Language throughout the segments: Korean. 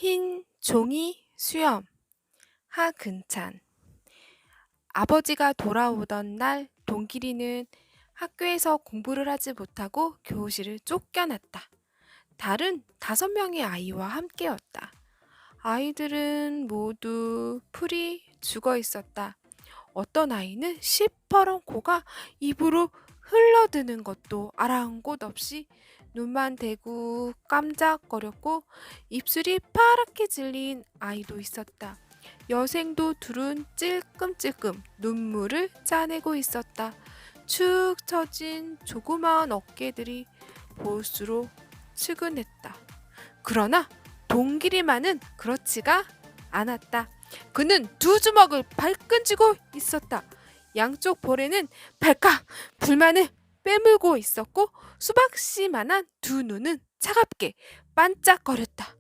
흰 종이 수염 하근찬. 아버지가 돌아오던 날 동길이는 학교에서 공부를 하지 못하고 교실을 쫓겨났다. 다른 5명의 아이와 함께였다. 아이들은 모두 풀이 죽어 있었다. 어떤 아이는 시퍼런 코가 입으로 흘러드는 것도 아랑곳 없이 눈만 대고 깜짝거렸고 입술이 파랗게 질린 아이도 있었다. 여생도 둘은 찔끔찔끔 눈물을 짜내고 있었다. 축 처진 조그마한 어깨들이 볼수록 측은했다. 그러나 동길이만은 그렇지가 않았다. 그는 2주먹을 발끈 쥐고 있었다. 양쪽 볼에는 발칵 불만을 빼물고 있었고 수박씨만한 2눈은 차갑게 반짝거렸다.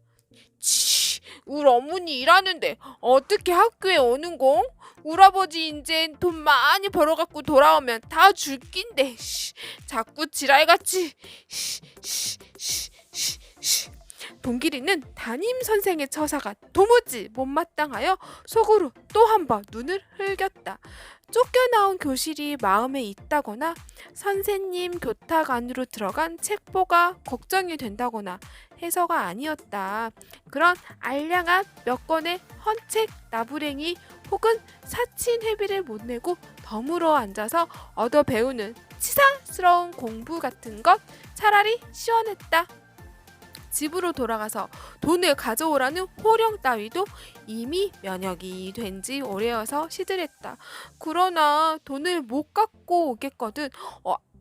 치, 우리 어머니 일하는데 어떻게 학교에 오는공? 우리 아버지 인제 돈 많이 벌어갖고 돌아오면 다 줄 낀데 자꾸 지랄같이. 동길이는 담임 선생의 처사가 도무지 못마땅하여 속으로 또 한 번 눈을 흘겼다. 쫓겨나온 교실이 마음에 있다거나 선생님 교탁 안으로 들어간 책보가 걱정이 된다거나 해서가 아니었다. 그런 알량한 몇 권의 헌책 나부랭이 혹은 사친 회비를 못 내고 덤으로 앉아서 얻어 배우는 치사스러운 공부 같은 것 차라리 시원했다. 집으로 돌아가서 돈을 가져오라는 호령 따위도 이미 면역이 된 지 오래여서 시들했다. 그러나 돈을 못 갖고 오겠거든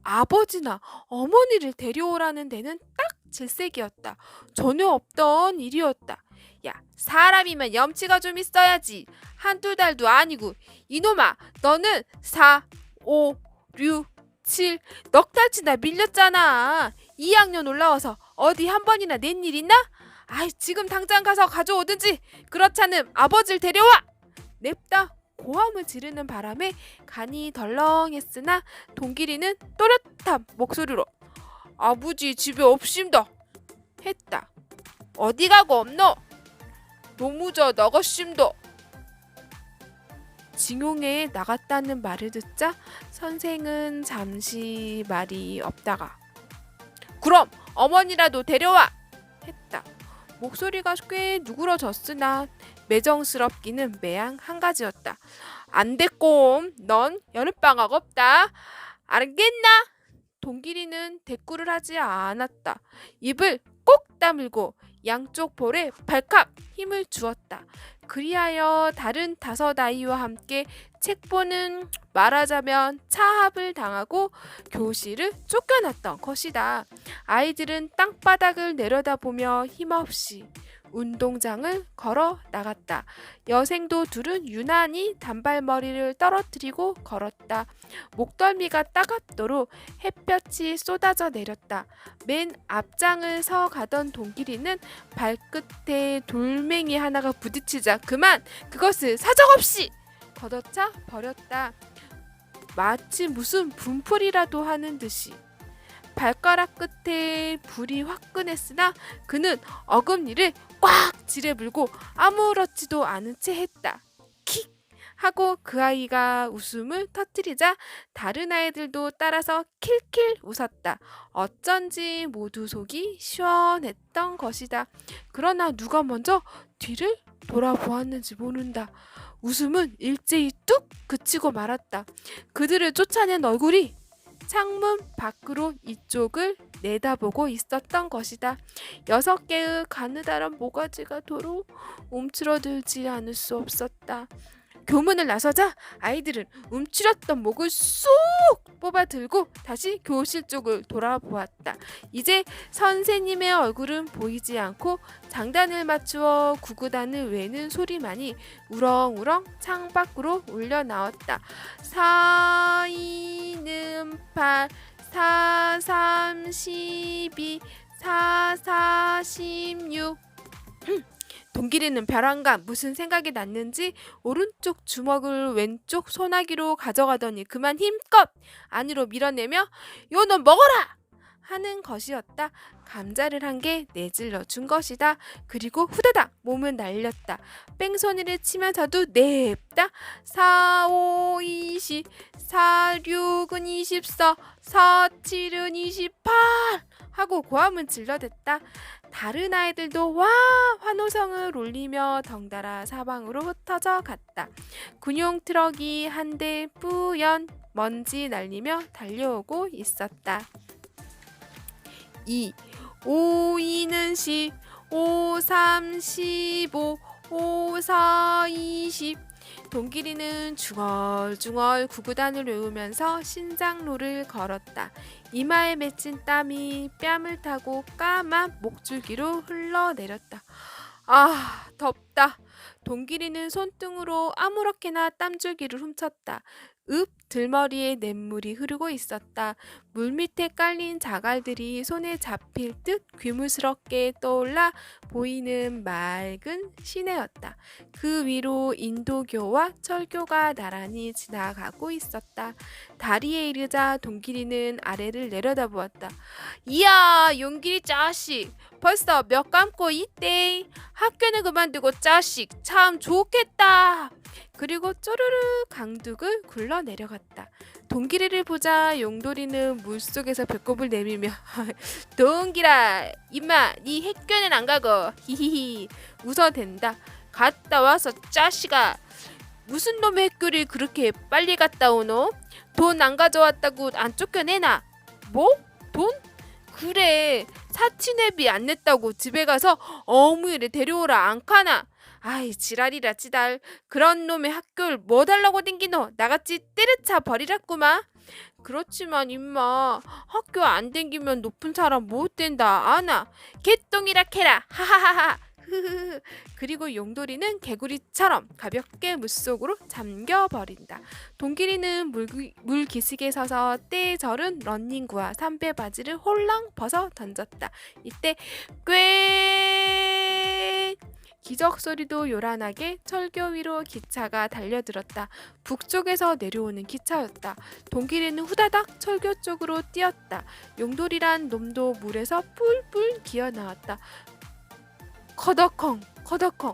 아버지나 어머니를 데려오라는 데는 딱 질색이었다. 전혀 없던 일이었다. 야, 사람이면 염치가 좀 있어야지. 1~2달도 아니고. 이놈아, 너는 4, 5, 6, 7 넉 달치나 밀렸잖아. 2학년 올라와서 어디 한 번이나 낸 일 있나? 아이, 지금 당장 가서 가져오든지 그렇잖음 아버지를 데려와! 냅다 고함을 지르는 바람에 간이 덜렁했으나 동길이는 또렷한 목소리로 아버지 집에 없습니다 했다. 어디 가고 없노? 노무저 나갔습니다. 징용회에 나갔다는 말을 듣자 선생은 잠시 말이 없다가 그럼 어머니라도 데려와! 했다. 목소리가 꽤 누그러졌으나 매정스럽기는 매양 한 가지였다. 안 됐꼼. 넌 여름방학 없다. 알겠나? 동길이는 대꾸를 하지 않았다. 입을 꼭 다물고 양쪽 볼에 발칵 힘을 주었다. 그리하여 다른 5 아이와 함께 책보는 말하자면 차합을 당하고 교실을 쫓겨났던 것이다. 아이들은 땅바닥을 내려다보며 힘없이 운동장을 걸어 나갔다. 여생도 둘은 유난히 단발머리를 떨어뜨리고 걸었다. 목덜미가 따갑도록 햇볕이 쏟아져 내렸다. 맨 앞장을 서 가던 동길이는 발끝에 돌멩이 하나가 부딪히자 그만 그것을 사정없이 걷어차 버렸다. 마치 무슨 분풀이라도 하는 듯이. 발가락 끝에 불이 화끈했으나 그는 어금니를 꽉 지레불고 아무렇지도 않은 채 했다. 킥! 하고 그 아이가 웃음을 터뜨리자 다른 아이들도 따라서 킬킬 웃었다. 어쩐지 모두 속이 시원했던 것이다. 그러나 누가 먼저 뒤를 돌아보았는지 모른다. 웃음은 일제히 뚝 그치고 말았다. 그들을 쫓아낸 얼굴이 창문 밖으로 이쪽을 내다보고 있었던 것이다. 6개의 가느다란 모가지가 도로 움츠러들지 않을 수 없었다. 교문을 나서자 아이들은 움츠렸던 목을 쏙 뽑아 들고 다시 교실 쪽을 돌아보았다. 이제 선생님의 얼굴은 보이지 않고 장단을 맞추어 구구단을 외는 소리만이 우렁우렁 창밖으로 울려 나왔다. 4, 2는 8, 4, 3, 12, 4, 4, 16. 동길이는 벼랑간 무슨 생각이 났는지 오른쪽 주먹을 왼쪽 소나기로 가져가더니 그만 힘껏 안으로 밀어내며 요놈 먹어라! 하는 것이었다. 감자를 한 개 내질러 준 것이다. 그리고 후다닥 몸을 날렸다. 뺑소니를 치면서도 냅다. 4, 5, 20, 4, 6은 24, 4, 7은 28 하고 고함을 질러댔다. 다른 아이들도 와 환호성을 울리며 덩달아 사방으로 흩어져 갔다. 군용 트럭이 한 대 뿌연 먼지 날리며 달려오고 있었다. 2. 5, 2는 10, 5, 3, 15, 5, 4, 20. 동길이는 중얼중얼 구구단을 외우면서 신장로를 걸었다. 이마에 맺힌 땀이 뺨을 타고 까만 목줄기로 흘러내렸다. 아, 덥다. 동길이는 손등으로 아무렇게나 땀줄기를 훔쳤다. 들머리에 냇물이 흐르고 있었다. 물 밑에 깔린 자갈들이 손에 잡힐 듯 귀물스럽게 떠올라 보이는 맑은 시내였다. 그 위로 인도교와 철교가 나란히 지나가고 있었다. 다리에 이르자 동길이는 아래를 내려다보았다. 이야, 용길이 자식, 벌써 몇 감고 있대. 학교는 그만두고 자식 참 좋겠다. 그리고 쪼르르 강둑을 굴러 내려갔다. 동길이를 보자 용돌이는 물속에서 배꼽을 내밀며 동길아, 임마, 네 학교는 안 가고 히히히 웃어댄다. 갔다 와서 자식아, 무슨 놈의 학교를 그렇게 빨리 갔다 오노? 돈 안 가져왔다고 안 쫓겨내나? 뭐? 돈? 그래, 사치내비 안 냈다고 집에 가서 어무이를 데려오라 안 카나? 아이, 지랄이라 지달. 그런 놈의 학교를 뭐 달라고 댕기노? 나같이 때려쳐 버리라꾸마. 그렇지만 임마, 학교 안 댕기면 높은 사람 못 된다 아나? 개똥이라 캐라 하하하하. 그리고 용돌이는 개구리처럼 가볍게 물속으로 잠겨버린다. 동길이는 물기슭에 서서 때에 절은 런닝구와 삼배 바지를 홀랑 벗어 던졌다. 이때 꽤 기적 소리도 요란하게 철교 위로 기차가 달려들었다. 북쪽에서 내려오는 기차였다. 동길이는 후다닥 철교 쪽으로 뛰었다. 용돌이란 놈도 물에서 뿔뿔 기어 나왔다. 커덕컹 커덕컹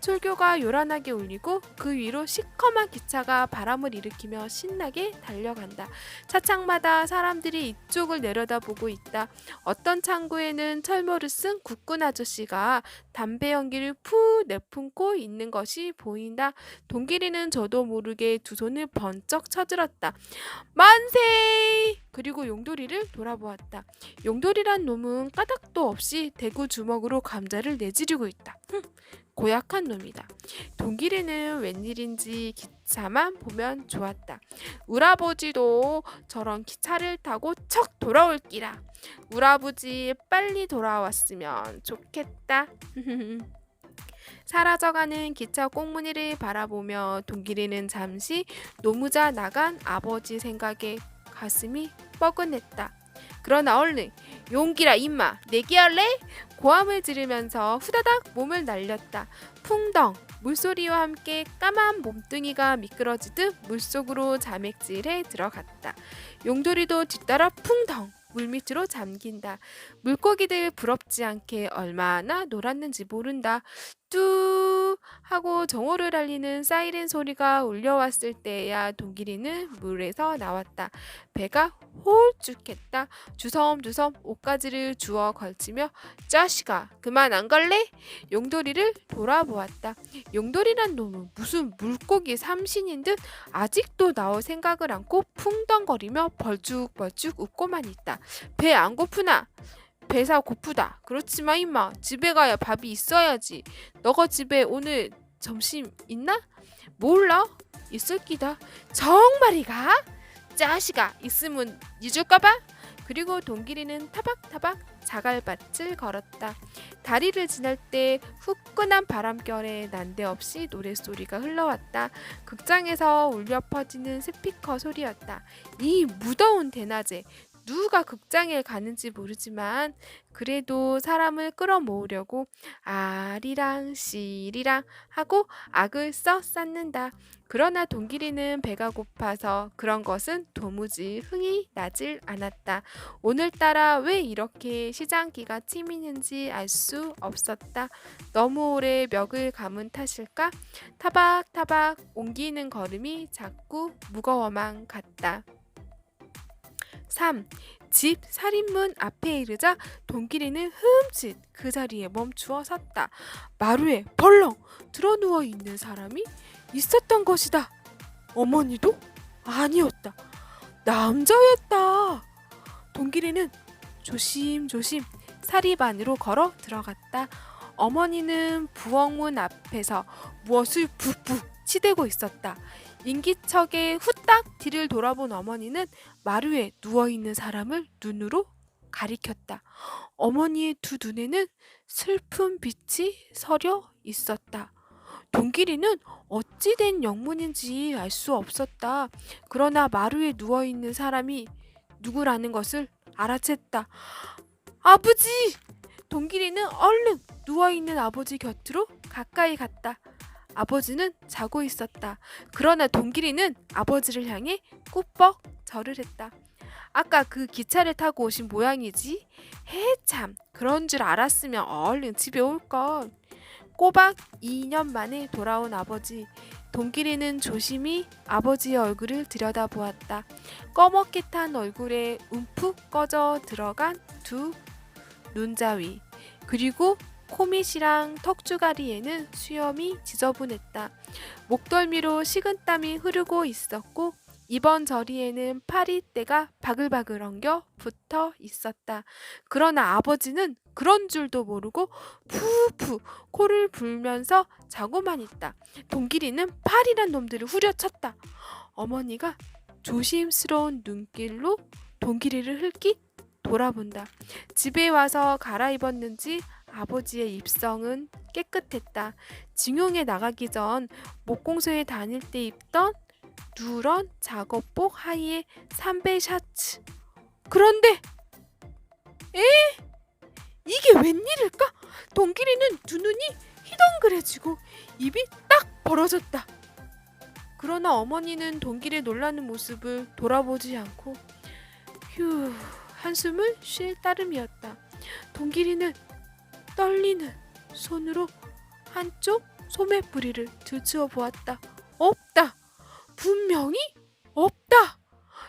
철교가 요란하게 울리고 그 위로 시커먼 기차가 바람을 일으키며 신나게 달려간다. 차창마다 사람들이 이쪽을 내려다보고 있다. 어떤 창구에는 철모를 쓴 국군 아저씨가 담배 연기를 푸 내뿜고 있는 것이 보인다. 동길이는 저도 모르게 두 손을 번쩍 쳐들었다. 만세! 그리고 용돌이를 돌아보았다. 용돌이란 놈은 까닭도 없이 대구 주먹으로 감자를 내지르고 있다. 고약한 놈이다. 동길이는 웬일인지 기차만 보면 좋았다. 우라버지도 저런 기차를 타고 척 돌아올 끼라. 우라버지 빨리 돌아왔으면 좋겠다. 사라져가는 기차 꽁무니를 바라보며 동길이는 잠시 노무자 나간 아버지 생각에 가슴이 뻐근했다. 그러나 얼른 용기라 임마 내기할래? 고함을 지르면서 후다닥 몸을 날렸다. 풍덩 물소리와 함께 까만 몸뚱이가 미끄러지듯 물속으로 자맥질해 들어갔다. 용돌이도 뒤따라 풍덩 물밑으로 잠긴다. 물고기들 부럽지 않게 얼마나 놀았는지 모른다. 뚜 하고 정오를 알리는 사이렌 소리가 울려왔을 때야 동길이는 물에서 나왔다. 배가 홀쭉했다. 주섬주섬 옷가지를 주워 걸치며 자식아 그만 안 갈래? 용돌이를 돌아보았다. 용돌이란 놈은 무슨 물고기 삼신인 듯 아직도 나올 생각을 않고 풍덩거리며 벌쭉벌쭉 웃고만 있다. 배 안 고프나? 배사 고프다. 그렇지만 임마 집에 가야 밥이 있어야지. 너가 집에 오늘 점심 있나? 몰라. 있을 끼다. 정말이가? 자식아 있으면 잊을까봐? 그리고 동길이는 타박타박 자갈밭을 걸었다. 다리를 지날 때 후끈한 바람결에 난데없이 노랫소리가 흘러왔다. 극장에서 울려 퍼지는 스피커 소리였다. 이 무더운 대낮에 누가 극장에 가는지 모르지만 그래도 사람을 끌어모으려고 아리랑 씨리랑 하고 악을 써 쌓는다. 그러나 돈길이는 배가 고파서 그런 것은 도무지 흥이 나질 않았다. 오늘따라 왜 이렇게 시장기가 치미는지 알 수 없었다. 너무 오래 멱을 감은 탓일까? 타박타박 옮기는 걸음이 자꾸 무거워만 갔다. 3. 집 살인문 앞에 이르자 돈길이는 흠칫 그 자리에 멈추어 섰다. 마루에 벌렁 드러누워 있는 사람이 있었던 것이다. 어머니도 아니었다. 남자였다. 돈길이는 조심조심 사립 안으로 걸어 들어갔다. 어머니는 부엌문 앞에서 무엇을 푹푹 치대고 있었다. 인기척에 후딱 뒤를 돌아본 어머니는 마루에 누워있는 사람을 눈으로 가리켰다. 어머니의 두 눈에는 슬픈 빛이 서려 있었다. 돈길이는 어찌된 영문인지 알 수 없었다. 그러나 마루에 누워있는 사람이 누구라는 것을 알아챘다. 아버지! 돈길이는 얼른 누워있는 아버지 곁으로 가까이 갔다. 아버지는 자고 있었다. 그러나 돈길이는 아버지를 향해 꾸벅 절을 했다. 아까 그 기차를 타고 오신 모양이지? 해참, 그런 줄 알았으면 얼른 집에 올걸. 꼬박 2년 만에 돌아온 아버지. 돈길이는 조심히 아버지의 얼굴을 들여다보았다. 꺼멓게 탄 얼굴에 움푹 꺼져 들어간 두 눈자위, 그리고 코밑이랑 턱주가리에는 수염이 지저분했다. 목덜미로 식은땀이 흐르고 있었고 이번 저리에는 파리떼가 바글바글 엉겨 붙어 있었다. 그러나 아버지는 그런 줄도 모르고 푸푸 코를 불면서 자고만 있다. 돈길이는 파리란 놈들을 후려쳤다. 어머니가 조심스러운 눈길로 돈길이를 흘낏 돌아본다. 집에 와서 갈아입었는지 아버지의 입성은 깨끗했다. 징용에 나가기 전 목공소에 다닐 때 입던 누런 작업복 하의에 삼배 샤츠. 그런데 이게 웬일일까? 돈길이는 두 눈이 희덩그레지고 입이 딱 벌어졌다. 그러나 어머니는 돈길이 놀라는 모습을 돌아보지 않고 휴 한숨을 쉴 따름이었다. 돈길이는 떨리는 손으로 한쪽 소매뿌리를 들추어 보았다. 없다. 분명히 없다.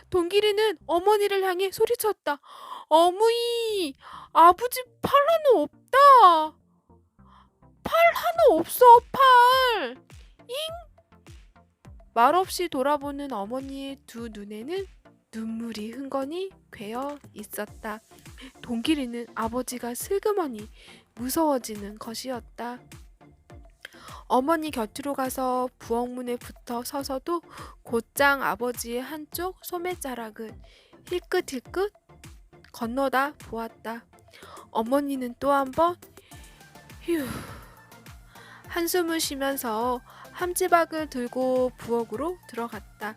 돈길이는 어머니를 향해 소리쳤다. 어머니, 아버지 팔 하나 없다. 팔 하나 없어, 팔. 잉? 말없이 돌아보는 어머니의 두 눈에는 눈물이 흥건히 괴어 있었다. 돈길이는 아버지가 슬그머니 무서워지는 것이었다. 어머니 곁으로 가서 부엌문에 붙어 서서도 곧장 아버지의 한쪽 소매자락을 힐끗힐끗 건너다 보았다. 어머니는 또 한 번 휴 한숨을 쉬면서 함지박을 들고 부엌으로 들어갔다.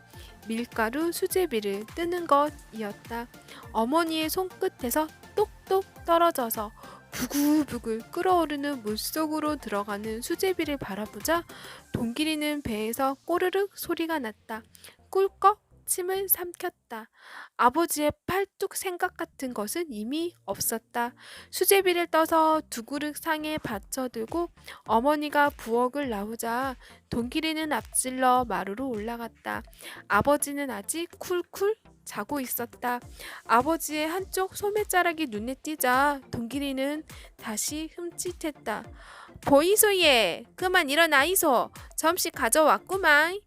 밀가루 수제비를 뜨는 것이었다. 어머니의 손끝에서 똑똑 떨어져서 부글부글 끓어오르는 물속으로 들어가는 수제비를 바라보자 돈길이는 배에서 꼬르륵 소리가 났다. 꿀꺽 침을 삼켰다. 아버지의 팔뚝 생각 같은 것은 이미 없었다. 수제비를 떠서 두 그릇 상에 받쳐들고 어머니가 부엌을 나오자 돈길이는 앞질러 마루로 올라갔다. 아버지는 아직 쿨쿨 자고 있었다. 아버지의 한쪽 소매자락이 눈에 띄자 돈길이는 다시 흠칫했다. 보이소예, 그만 일어나이소. 점심 가져왔구만.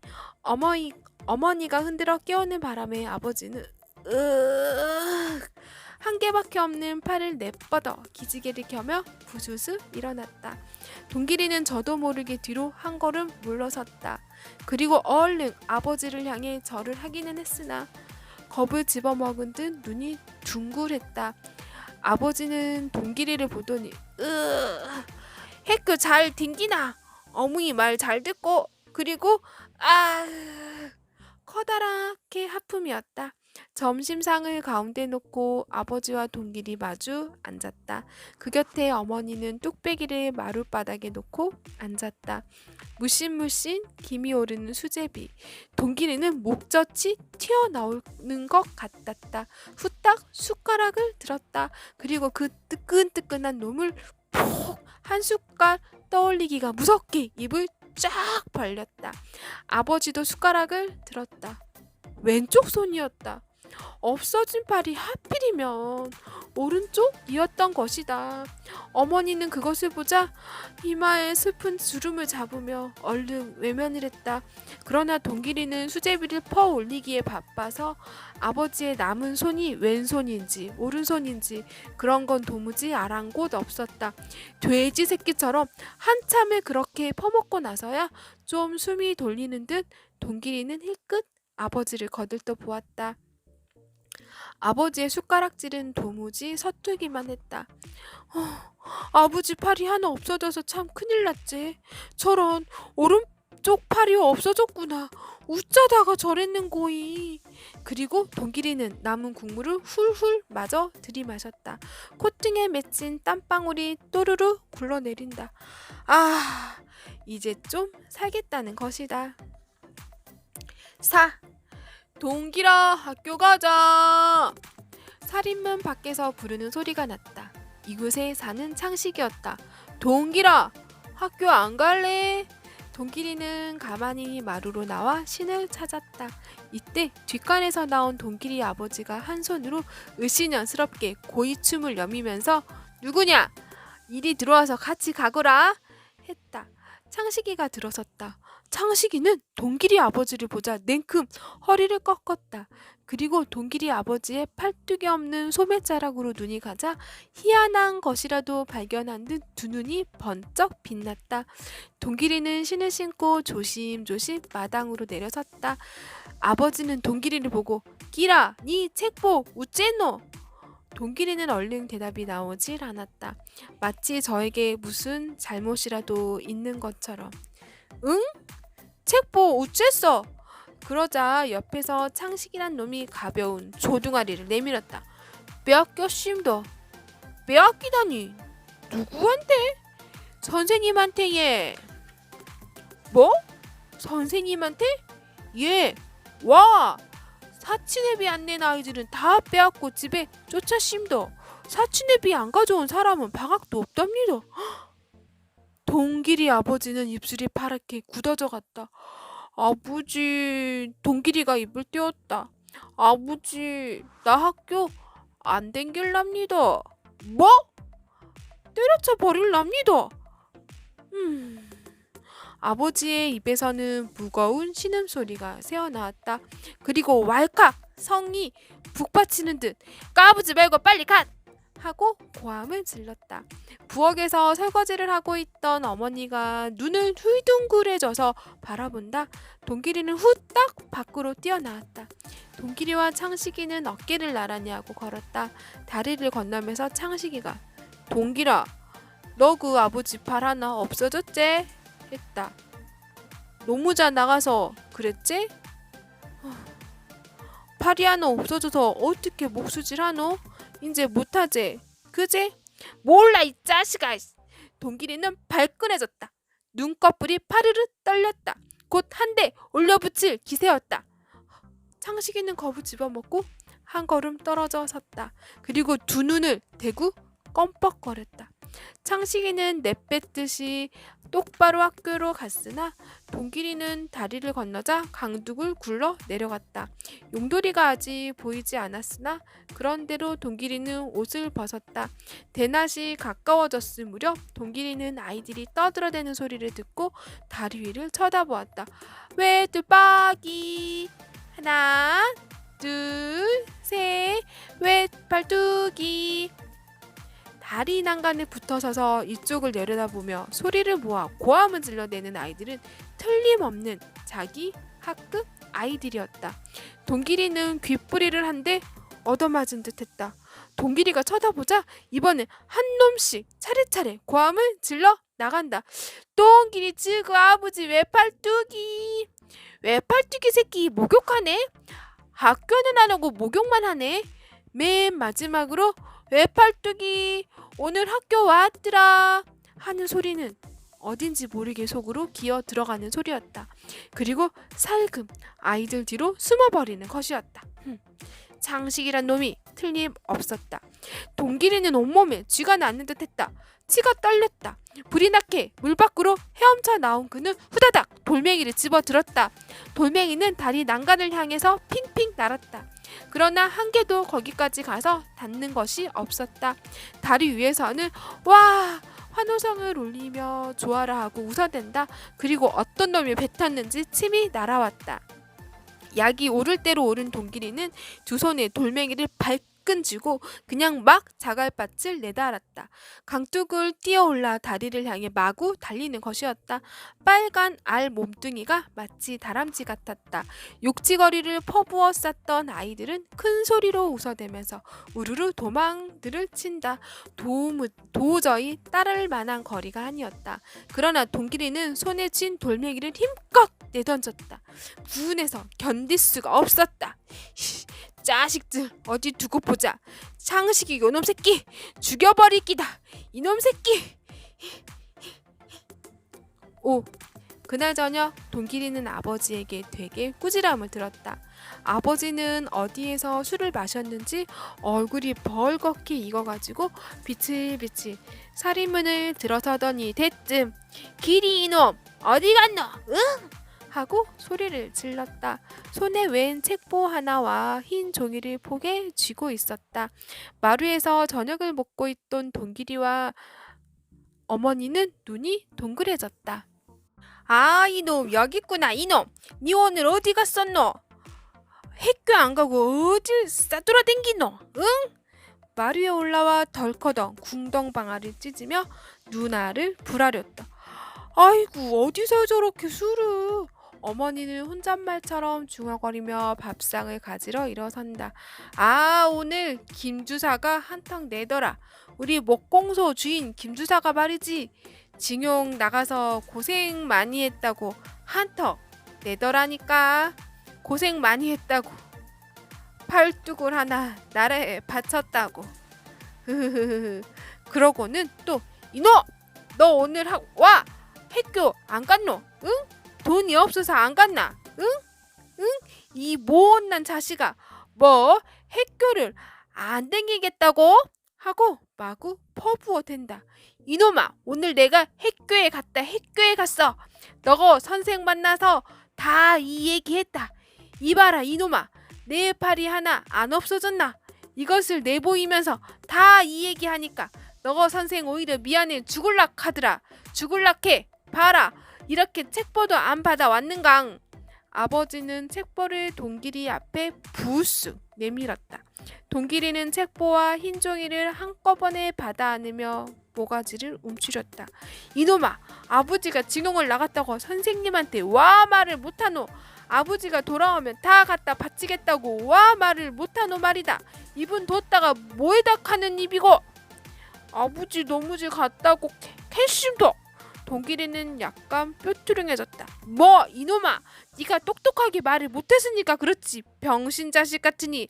어머니가 흔들어 깨우는 바람에 아버지는 한 개밖에 없는 팔을 내뻗어 기지개를 켜며 부스스 일어났다. 돈길이는 저도 모르게 뒤로 한 걸음 물러섰다. 그리고 얼른 아버지를 향해 절을 하기는 했으나 겁을 집어먹은 듯 눈이 둥글했다. 아버지는 돈길이를 보더니 해그 잘 딩기나. 어머니 말 잘 듣고. 그리고 커다랗게 하품이었다. 점심상을 가운데 놓고 아버지와 동길이 마주 앉았다. 그 곁에 어머니는 뚝배기를 마룻바닥에 놓고 앉았다. 무신무신 김이 오르는 수제비. 동길이는 목젖이 튀어나오는 것 같았다. 후딱 숟가락을 들었다. 그리고 그 뜨끈뜨끈한 놈을 푹 한 숟갈 떠올리기가 무섭게 입을 쫙 벌렸다. 아버지도 숟가락을 들었다. 왼쪽 손이었다. 없어진 팔이 하필이면 오른쪽이었던 것이다. 어머니는 그것을 보자 이마에 슬픈 주름을 잡으며 얼른 외면을 했다. 그러나 동길이는 수제비를 퍼 올리기에 바빠서 아버지의 남은 손이 왼손인지 오른손인지 그런 건 도무지 아랑곳 없었다. 돼지 새끼처럼 한참을 그렇게 퍼먹고 나서야 좀 숨이 돌리는 듯 동길이는 힐끗 아버지를 거들떠 보았다. 아버지의 숟가락질은 도무지 서투기만 했다. 아버지 팔이 하나 없어져서 참 큰일 났지. 저런 오른쪽 팔이 없어졌구나. 우짜다가 저랬는 거이. 그리고 동길이는 남은 국물을 훌훌 마저 들이마셨다. 콧등에 맺힌 땀방울이 또르르 굴러내린다. 아, 이제 좀 살겠다는 것이다. 동길아, 학교 가자. 살인문 밖에서 부르는 소리가 났다. 이곳에 사는 창식이었다. 동길아, 학교 안 갈래? 동길이는 가만히 마루로 나와 신을 찾았다. 이때 뒷간에서 나온 동길이 아버지가 한 손으로 으시년스럽게 고이춤을 여미면서 누구냐? 이리 들어와서 같이 가거라 했다. 창식이가 들어섰다. 창식이는 동길이 아버지를 보자 냉큼 허리를 꺾었다. 그리고 동길이 아버지의 팔뚝이 없는 소매자락으로 눈이 가자 희한한 것이라도 발견한 듯 두 눈이 번쩍 빛났다. 동길이는 신을 신고 조심조심 마당으로 내려섰다. 아버지는 동길이를 보고 끼라, 니 책보 우째노? 동길이는 얼른 대답이 나오질 않았다. 마치 저에게 무슨 잘못이라도 있는 것처럼. 응? 책보 우째써? 그러자 옆에서 창식이란 놈이 가벼운 조둥아리를 내밀었다. 빼앗겼심도. 빼앗기다니? 누구한테? 선생님한테 예. 뭐? 선생님한테? 예. 와! 사치네비 안 낸 아이들은 다 빼앗고 집에 쫓아심도. 사치네비 안 가져온 사람은 방학도 없답니다. 동길이 아버지는 입술이 파랗게 굳어져 갔다. 아버지, 동길이가 입을 띄웠다. 아버지, 나 학교 안 댕길랍니다. 뭐? 때려쳐 버릴랍니다. 아버지의 입에서는 무거운 신음소리가 새어나왔다. 그리고 왈칵 성이 북받치는 듯 까부지 말고 빨리 갓! 하고 고함을 질렀다. 부엌에서 설거지를 하고 있던 어머니가 눈을 휘둥그레져서 바라본다. 동길이는 후딱 밖으로 뛰어나왔다. 동길이와 창식이는 어깨를 나란히 하고 걸었다. 다리를 건너면서 창식이가 동길아, 너 그 아버지 팔 하나 없어졌제? 했다. 노무자 나가서 그랬지? 팔이 하나 없어져서 어떻게 목수질 하노? 이제 못하제. 그제? 몰라 이 자식아. 동길이는 발끈해졌다. 눈꺼풀이 파르르 떨렸다. 곧 한 대 올려붙일 기세였다. 창식이는 겁을 집어먹고 한 걸음 떨어져 섰다. 그리고 두 눈을 대고 껌뻑거렸다. 창식이는 내뱉듯이 똑바로 학교로 갔으나 동길이는 다리를 건너자 강둑을 굴러 내려갔다. 용돌이가 아직 보이지 않았으나 그런대로 동길이는 옷을 벗었다. 대낮이 가까워졌을 무렵 동길이는 아이들이 떠들어대는 소리를 듣고 다리 위를 쳐다보았다. 왜 뚜빠기 하나 둘 셋 왜 팔뚝이 다리 난간에 붙어서서 이쪽을 내려다보며 소리를 모아 고함을 질러대는 아이들은 틀림없는 자기 학급 아이들이었다. 동길이는 귓부리를 한 대 얻어맞은 듯했다. 동길이가 쳐다보자 이번엔 한 놈씩 차례차례 고함을 질러 나간다. 동길이 쯔그 아버지 외팔뚝이 외팔뚝이 새끼 목욕하네. 학교는 안 오고 목욕만 하네. 맨 마지막으로 외팔뚝이 오늘 학교 왔더라 하는 소리는 어딘지 모르게 속으로 기어 들어가는 소리였다. 그리고 살금 아이들 뒤로 숨어버리는 것이었다. 장식이란 놈이 틀림없었다. 동길이는 온몸에 쥐가 나는 듯했다. 치가 떨렸다. 불이 나게 물 밖으로 헤엄쳐 나온 그는 후다닥 돌멩이를 집어들었다. 돌멩이는 다리 난간을 향해서 핑핑 날았다. 그러나 한 개도 거기까지 가서 닿는 것이 없었다. 다리 위에서는 와 환호성을 울리며 좋아라 하고 웃어댄다. 그리고 어떤 놈이 뱉었는지 침이 날아왔다. 약이 오를 대로 오른 동길이는 두 손에 돌멩이를 발끈 쥐고 그냥 막 자갈밭을 내달았다. 강둑을 뛰어올라 다리를 향해 마구 달리는 것이었다. 빨간 알 몸뚱이가 마치 다람쥐 같았다. 욕지거리를 퍼부어 쌌던 아이들은 큰 소리로 웃어대면서 우르르 도망들을 친다. 도저히 따를 만한 거리가 아니었다. 그러나 동길이는 손에 쥔 돌멩이를 힘껏 내던졌다. 부은해서 견딜 수가 없었다. 자식들 어디 두고 보자. 장식이 요놈 새끼 죽여버릴 끼다. 이놈 새끼. 오, 그날 저녁 동길이는 아버지에게 되게 꾸지람을 들었다. 아버지는 어디에서 술을 마셨는지 얼굴이 벌겋게 익어가지고 비틀비틀 살인문을 들어서더니 대뜸 길이 이놈 어디 갔노? 응? 하고 소리를 질렀다. 손에 웬 책보 하나와 흰 종이를 포개 쥐고 있었다. 마루에서 저녁을 먹고 있던 동길이와 어머니는 눈이 동그래졌다. 아 이놈 여기 있구나 이놈. 니 오늘 어디 갔었노? 학교 안 가고 어딜 싸돌아댕기노? 응? 마루에 올라와 덜커덩 궁덩방아를 찢으며 누나를 불아렸다. 아이고 어디서 저렇게 술을. 어머니는 혼잣말처럼 중얼거리며 밥상을 가지러 일어선다. 아 오늘 김주사가 한턱 내더라. 우리 목공소 주인 김주사가 말이지. 징용 나가서 고생 많이 했다고 한턱 내더라니까. 고생 많이 했다고. 팔뚝을 하나 나라에 바쳤다고. 흐흐흐. 그러고는 또 이놈! 너 오늘 와! 학교 안 갔노? 응? 돈이 없어서 안 갔나? 응? 응? 이 못난 자식아 뭐 학교를 안 댕기겠다고? 하고 마구 퍼부어댄다. 이놈아 오늘 내가 학교에 갔어. 너가 선생 만나서 다 이 얘기했다. 이봐라 이놈아 내 팔이 하나 안 없어졌나? 이것을 내보이면서 다 이 얘기하니까 너가 선생 오히려 미안해 죽을락 하더라. 죽을락해. 봐라 이렇게 책보도 안 받아왔는강. 아버지는 책보를 동길이 앞에 부스 내밀었다. 동길이는 책보와 흰 종이를 한꺼번에 받아 안으며 모가지를 움츠렸다. 이놈아 아버지가 징용을 나갔다고 선생님한테 와 말을 못하노. 아버지가 돌아오면 다 갖다 바치겠다고 와 말을 못하노 말이다. 입은 뒀다가 뭐에다 하는 입이고. 아버지 너무지 같다고 캐심도. 동길이는 약간 뾰투릉해졌다. 뭐 이놈아 네가 똑똑하게 말을 못했으니까 그렇지 병신 자식 같으니.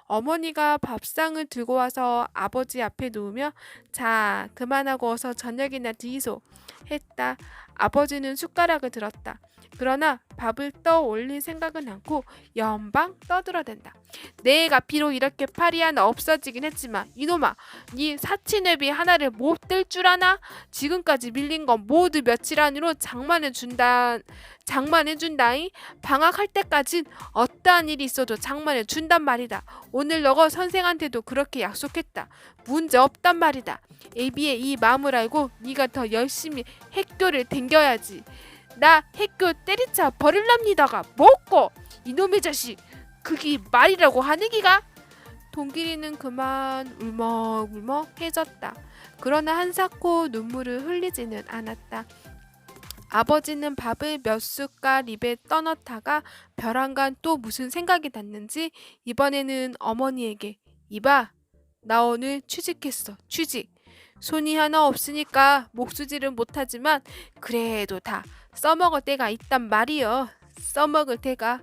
어머니가 밥상을 들고 와서 아버지 앞에 놓으며 자 그만하고 어서 저녁이나 드이소 했다. 아버지는 숟가락을 들었다. 그러나 밥을 떠올릴 생각은 않고 연방 떠들어댄다. 내가 비록 이렇게 팔이 하나 없어지긴 했지만 이놈아 네 사치내비 하나를 못 뗄 줄 아나? 지금까지 밀린 건 모두 며칠 안으로 장만해준다잉. 방학할 때까진 어떠한 일이 있어도 장만해준단 말이다. 오늘 너가 선생한테도 그렇게 약속했다. 문제 없단 말이다. 애비의 이 마음을 알고 네가 더 열심히 학교를 댕겨야지. 나 학교 때리쳐 버릴랍니다가 뭐고 이놈의 자식 그게 말이라고 하는 기가. 동길이는 그만 울먹울먹해졌다. 그러나 한사코 눈물을 흘리지는 않았다. 아버지는 밥을 몇 숟갈 입에 떠넣다가 벼랑간 또 무슨 생각이 났는지 이번에는 어머니에게 이봐 나 오늘 취직했어. 취직. 손이 하나 없으니까 목수질은 못하지만 그래도 다 써먹을 때가 있단 말이여. 써먹을 때가.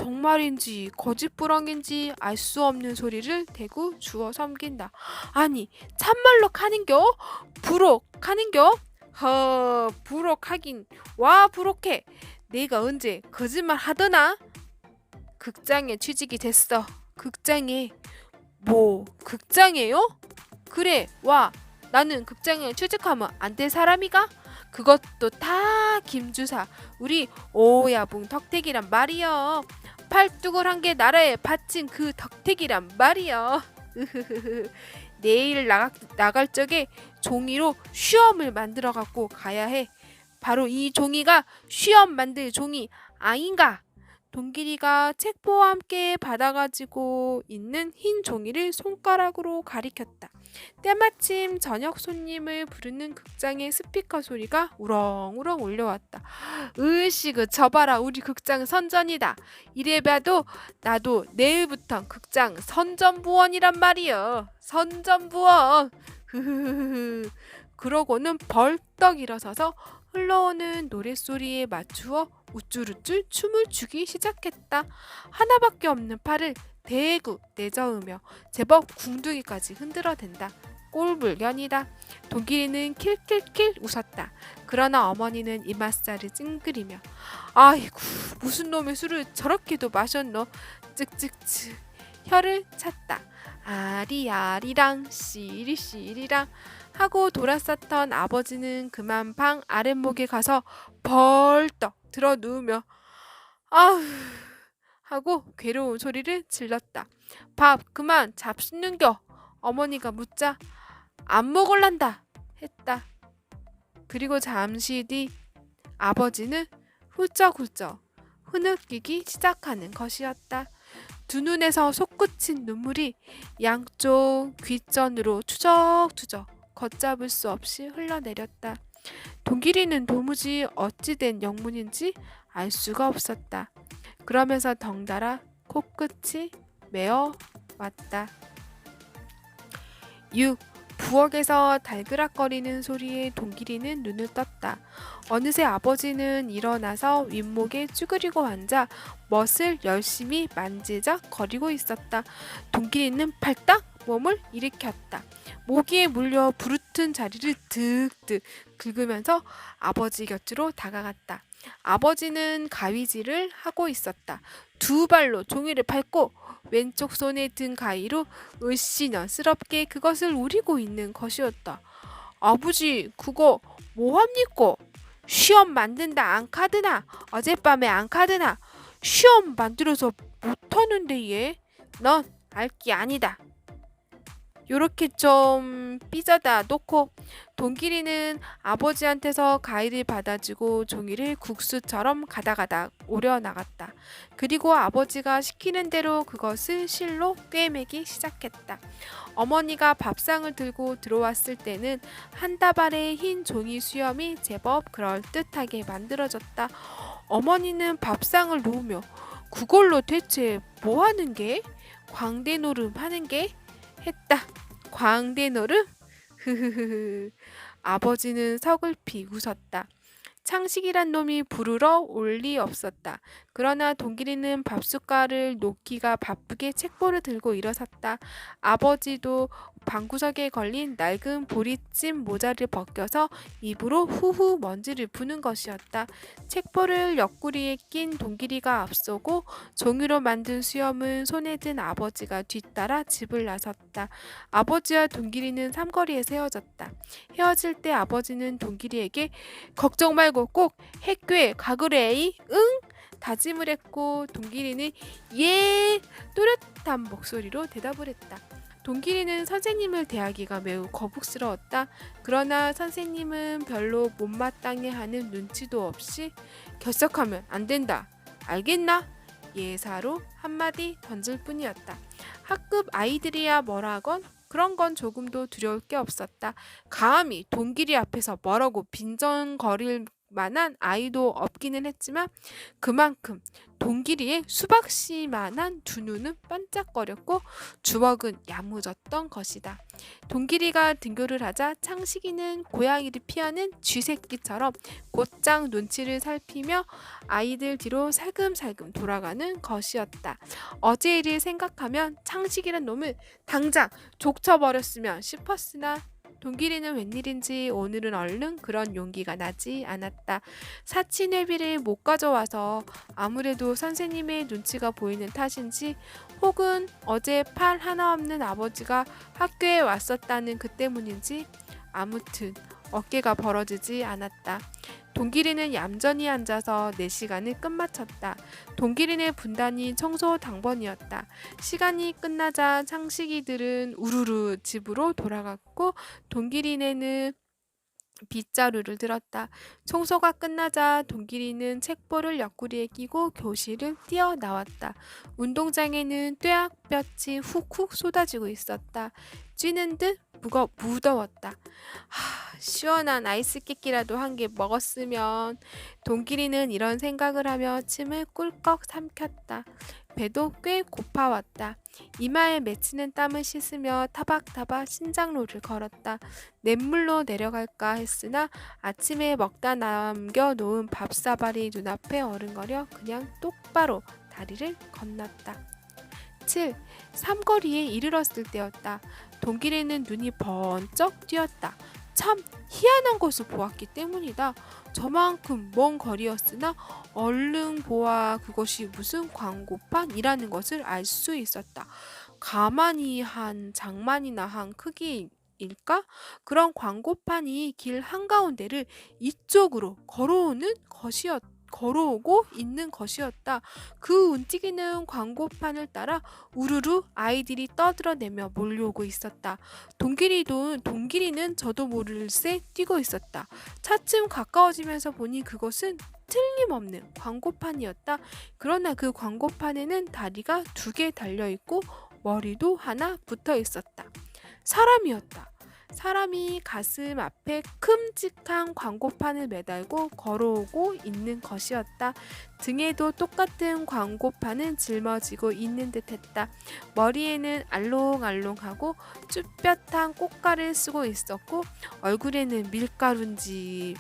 정말인지 거짓부렁인지 알 수 없는 소리를 대고 주워 섬긴다. 아니, 참말로 카는겨? 부록하는겨? 부록하긴 와 부록해. 내가 언제 거짓말 하더나? 극장에 취직이 됐어. 극장에. 뭐 극장에요? 그래 와 나는 극장에 취직하면 안 될 사람이가? 그것도 다 김주사 우리 오야붕 덕택이란 말이여. 팔뚝을 한 개 나라에 바친 그 덕택이란 말이여. 내일 나갈 적에 종이로 시험을 만들어 갖고 가야 해. 바로 이 종이가 시험 만들 종이 아닌가? 동길이가 책보와 함께 받아가지고 있는 흰 종이를 손가락으로 가리켰다. 때마침 저녁 손님을 부르는 극장의 스피커 소리가 우렁우렁 울려왔다. 으이씨 저봐라 우리 극장 선전이다. 이래봐도 나도 내일부터 극장 선전부원이란 말이여. 선전부원. 흐흐흐흐. 그러고는 벌떡 일어서서 흘러오는 노랫소리에 맞추어 우쭐우쭐 춤을 추기 시작했다. 하나밖에 없는 팔을 대구 내저으며 제법 궁둥이까지 흔들어댄다. 꼴불견이다. 동길이는 킬킬킬 웃었다. 그러나 어머니는 이맛살을 찡그리며 아이고 무슨 놈의 술을 저렇게도 마셨노. 쯧쯧쯧 혀를 찼다. 아리아리랑 씨리씨리랑 하고 돌아쌌던 아버지는 그만 방 아랫목에 가서 벌떡 들어 누우며 아휴 하고 괴로운 소리를 질렀다. 밥 그만 잡수는겨. 어머니가 묻자 안 먹을란다 했다. 그리고 잠시 뒤 아버지는 훌쩍훌쩍 흐느끼기 시작하는 것이었다. 두 눈에서 솟구친 눈물이 양쪽 귓전으로 추적추적 걷잡을 수 없이 흘러내렸다. 동길이는 도무지 어찌된 영문인지 알 수가 없었다. 그러면서 덩달아 코끝이 메어 왔다. 6. 부엌에서 달그락거리는 소리에 동길이는 눈을 떴다. 어느새 아버지는 일어나서 윗목에 쭈그리고 앉아 멋을 열심히 만지작 거리고 있었다. 동길이는 발딱 몸을 일으켰다. 모기에 물려 부르튼 자리를 득득 긁으면서 아버지 곁으로 다가갔다. 아버지는 가위질을 하고 있었다. 두 발로 종이를 밟고 왼쪽 손에 든 가위로 으씨년스럽게 그것을 우리고 있는 것이었다. 아버지 그거 뭐합니까? 시험 만든다 안 카드나? 어젯밤에 안 카드나? 시험 만들어서 못하는데 얘? 넌 알기 아니다. 요렇게 좀 삐져다 놓고 동길이는 아버지한테서 가위를 받아주고 종이를 국수처럼 가다가다 오려나갔다. 그리고 아버지가 시키는 대로 그것을 실로 꿰매기 시작했다. 어머니가 밥상을 들고 들어왔을 때는 한 다발의 흰 종이 수염이 제법 그럴듯하게 만들어졌다. 어머니는 밥상을 놓으며 그걸로 대체 뭐 하는 게? 광대노름 하는 게? 했다. 광대노름? 흐흐흐. 아버지는 서글피 웃었다. 창식이란 놈이 부르러 올 리 없었다. 그러나 동길이는 밥숟갈을 놓기가 바쁘게 책보를 들고 일어섰다. 아버지도 방구석에 걸린 낡은 보리찜 모자를 벗겨서 입으로 후후 먼지를 부는 것이었다. 책보를 옆구리에 낀 동길이가 앞서고 종이로 만든 수염은 손에 든 아버지가 뒤따라 집을 나섰다. 아버지와 동길이는 삼거리에서 헤어졌다. 헤어질 때 아버지는 동길이에게 걱정 말고 꼭 학교에 가그래이 응? 다짐을 했고 동길이는 예 또렷한 목소리로 대답을 했다. 동길이는 선생님을 대하기가 매우 거북스러웠다. 그러나 선생님은 별로 못마땅해 하는 눈치도 없이 결석하면 안 된다. 알겠나? 예사로 한마디 던질 뿐이었다. 학급 아이들이야 뭐라건 그런 건 조금도 두려울 게 없었다. 감히 동길이 앞에서 뭐라고 빈정거릴 만한 아이도 없기는 했지만 그만큼 동길이의 수박씨만한 두 눈은 반짝거렸고 주먹은 야무졌던 것이다. 동길이가 등교를 하자 창식이는 고양이를 피하는 쥐새끼처럼 곧장 눈치를 살피며 아이들 뒤로 살금살금 돌아가는 것이었다. 어제 일을 생각하면 창식이란 놈을 당장 족쳐버렸으면 싶었으나 동길이는 웬일인지 오늘은 얼른 그런 용기가 나지 않았다. 사치내비를 못 가져와서 아무래도 선생님의 눈치가 보이는 탓인지 혹은 어제 팔 하나 없는 아버지가 학교에 왔었다는 그 때문인지 아무튼 어깨가 벌어지지 않았다. 동길이는 얌전히 앉아서 4시간을 끝마쳤다. 동길이네 분단이 청소 당번이었다. 시간이 끝나자 창식이들은 우르르 집으로 돌아갔고 동길이네는 빗자루를 들었다. 청소가 끝나자 동길이는 책보를 옆구리에 끼고 교실을 뛰어나왔다. 운동장에는 뙤약볕이 훅훅 쏟아지고 있었다. 찌는 듯 무더웠다. 시원한 아이스 깨끼라도 한 개 먹었으면. 동길이는 이런 생각을 하며 침을 꿀꺽 삼켰다. 배도 꽤 고파왔다. 이마에 맺히는 땀을 씻으며 타박타박 신장로를 걸었다. 냇물로 내려갈까 했으나 아침에 먹다 남겨놓은 밥사발이 눈앞에 어른거려 그냥 똑바로 다리를 건넜다. 7. 삼거리에 이르렀을 때였다. 동길이는 눈이 번쩍 띄었다. 참 희한한 것을 보았기 때문이다. 저만큼 먼 거리였으나 얼른 보아 그것이 무슨 광고판이라는 것을 알 수 있었다. 가만히 한 장만이나 한 크기일까? 그런 광고판이 길 한가운데를 이쪽으로 걸어오고 있는 것이었다. 그 움직이는 광고판을 따라 우르르 아이들이 떠들어내며 몰려오고 있었다. 동길이는 저도 모를새 뛰고 있었다. 차츰 가까워지면서 보니 그것은 틀림없는 광고판이었다. 그러나 그 광고판에는 다리가 2개 달려있고 머리도 하나 붙어 있었다. 사람이었다. 사람이 가슴 앞에 큼직한 광고판을 매달고 걸어오고 있는 것이었다. 등에도 똑같은 광고판은 짊어지고 있는 듯했다. 머리에는 알롱알롱하고 쭈뼛한 꽃가를 쓰고 있었고 얼굴에는 밀가루인지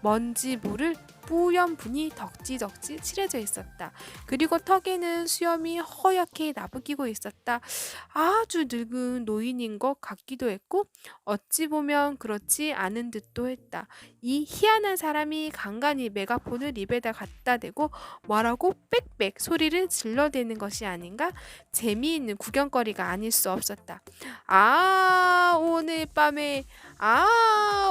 뭔지 모를 뿌연 분이 덕지덕지 칠해져 있었다. 그리고 턱에는 수염이 허옇게 나부끼고 있었다. 아주 늙은 노인인 것 같기도 했고 어찌 보면 그렇지 않은 듯도 했다. 이 희한한 사람이 간간히 메가폰을 입에다 갖다 대고 뭐라고 빽빽 소리를 질러대는 것이 아닌가? 재미있는 구경거리가 아닐 수 없었다.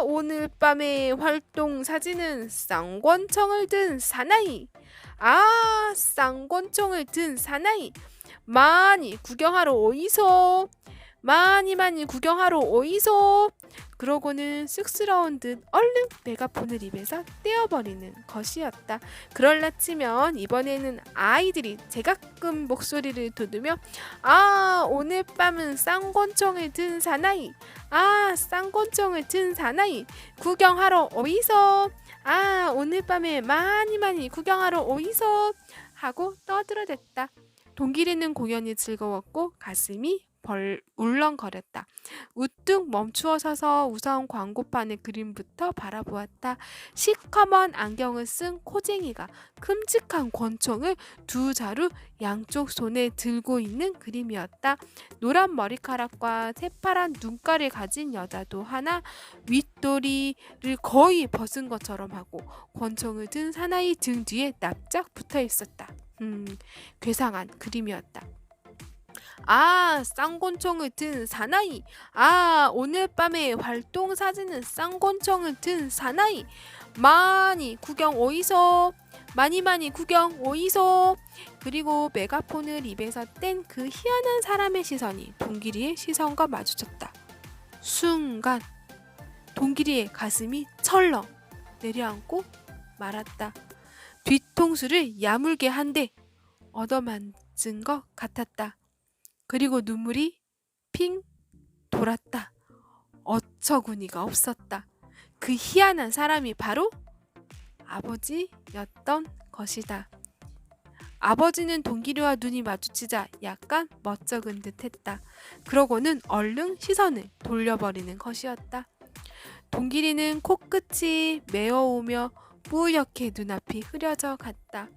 오늘 밤에 활동 사진은 쌍권총을 든 사나이. 쌍권총을 든 사나이. 많이 구경하러 오이소. 많이 구경하러 오이소. 그러고는 쑥스러운 듯 얼른 메가폰을 입에서 떼어버리는 것이었다. 그럴라 치면 이번에는 아이들이 제가끔 목소리를 돋우며 오늘 밤은 쌍권총을 든 사나이. 쌍권총을 든 사나이. 구경하러 오이소. 오늘 밤에 많이 구경하러 오이소. 하고 떠들어댔다. 동길이는 공연이 즐거웠고 가슴이 울렁거렸다. 우뚝 멈추어 서서 우선 광고판의 그림부터 바라보았다. 시커먼 안경을 쓴 코쟁이가 큼직한 권총을 2자루 양쪽 손에 들고 있는 그림이었다. 노란 머리카락과 새파란 눈가를 가진 여자도 하나 윗도리를 거의 벗은 것처럼 하고 권총을 든 사나이 등 뒤에 납작 붙어 있었다. 괴상한 그림이었다. 쌍권총을 든 사나이. 오늘 밤에 활동 사진은 쌍권총을 든 사나이. 많이 구경 오이소. 많이 구경 오이소. 그리고 메가폰을 입에서 뗀 그 희한한 사람의 시선이 동길이의 시선과 마주쳤다. 순간 동길이의 가슴이 철렁 내려앉고 말았다. 뒤통수를 야물게 한 대 얻어맞은 것 같았다. 그리고 눈물이 핑 돌았다. 어처구니가 없었다. 그 희한한 사람이 바로 아버지였던 것이다. 아버지는 동기리와 눈이 마주치자 약간 멋쩍은 듯했다. 그러고는 얼른 시선을 돌려버리는 것이었다. 동기리는 코끝이 메어오며 뿌옇게 눈앞이 흐려져 갔다.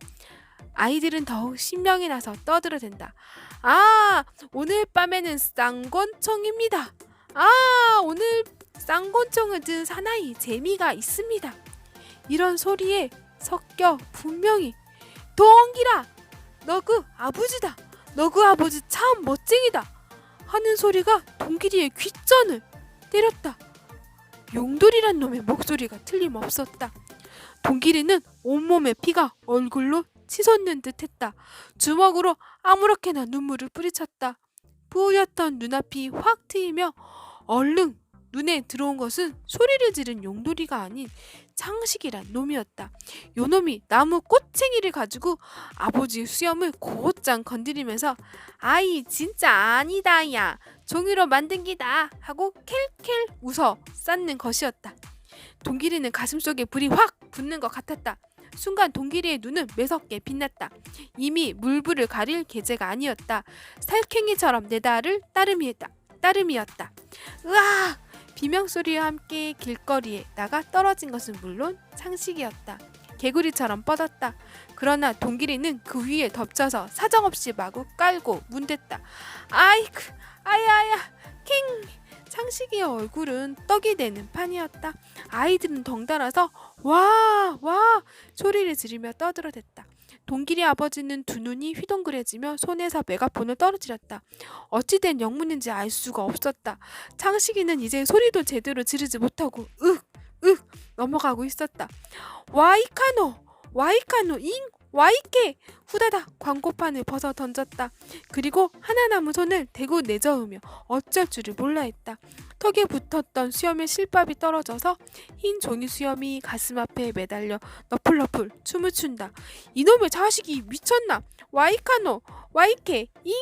아이들은 더욱 신명이 나서 떠들어댄다. 아, 오늘 밤에는 쌍권총입니다. 아, 오늘 쌍권총을 든 사나이 재미가 있습니다. 이런 소리에 섞여 분명히 동기라, 너 그 아버지다. 너 그 아버지 참 멋쟁이다. 하는 소리가 동기리의 귓전을 때렸다. 용돌이란 놈의 목소리가 틀림없었다. 동기리는 온몸에 피가 얼굴로 치솟는 듯했다. 주먹으로 아무렇게나 눈물을 뿌리쳤다. 뿌옇던 눈앞이 확 트이며 얼른 눈에 들어온 것은 소리를 지른 용돌이가 아닌 창식이란 놈이었다. 요놈이 나무 꼬챙이를 가지고 아버지의 수염을 곧장 건드리면서 아이 진짜 아니다 야 종이로 만든 기다 하고 켈켈 웃어 쌓는 것이었다. 동기리는 가슴속에 불이 확 붙는 것 같았다. 순간 동기리의 눈은 매섭게 빛났다. 이미 물불을 가릴 계제가 아니었다. 살쾡이처럼 내다를 따름이었다. 으아! 비명소리와 함께 길거리에 나가 떨어진 것은 물론 창식이었다. 개구리처럼 뻗었다. 그러나 동기리는 그 위에 덮쳐서 사정없이 마구 깔고 문댔다. 아이쿠 아야야 킹! 창식이의 얼굴은 떡이 되는 판이었다. 아이들은 덩달아서 와! 와! 소리를 지르며 떠들어댔다. 동기리 아버지는 두 눈이 휘둥그레지며 손에서 메가폰을 떨어뜨렸다. 어찌된 영문인지 알 수가 없었다. 창식이는 이제 소리도 제대로 지르지 못하고 윽 넘어가고 있었다. 와이카노 잉 와이케 후다닥 광고판을 벗어 던졌다. 그리고 하나 남은 손을 대고 내저으며 어쩔 줄을 몰라 했다. 턱에 붙었던 수염의 실밥이 떨어져서 흰 종이 수염이 가슴 앞에 매달려 너풀너풀 춤을 춘다. 이놈의 자식이 미쳤나? 와이카노 와이케 잉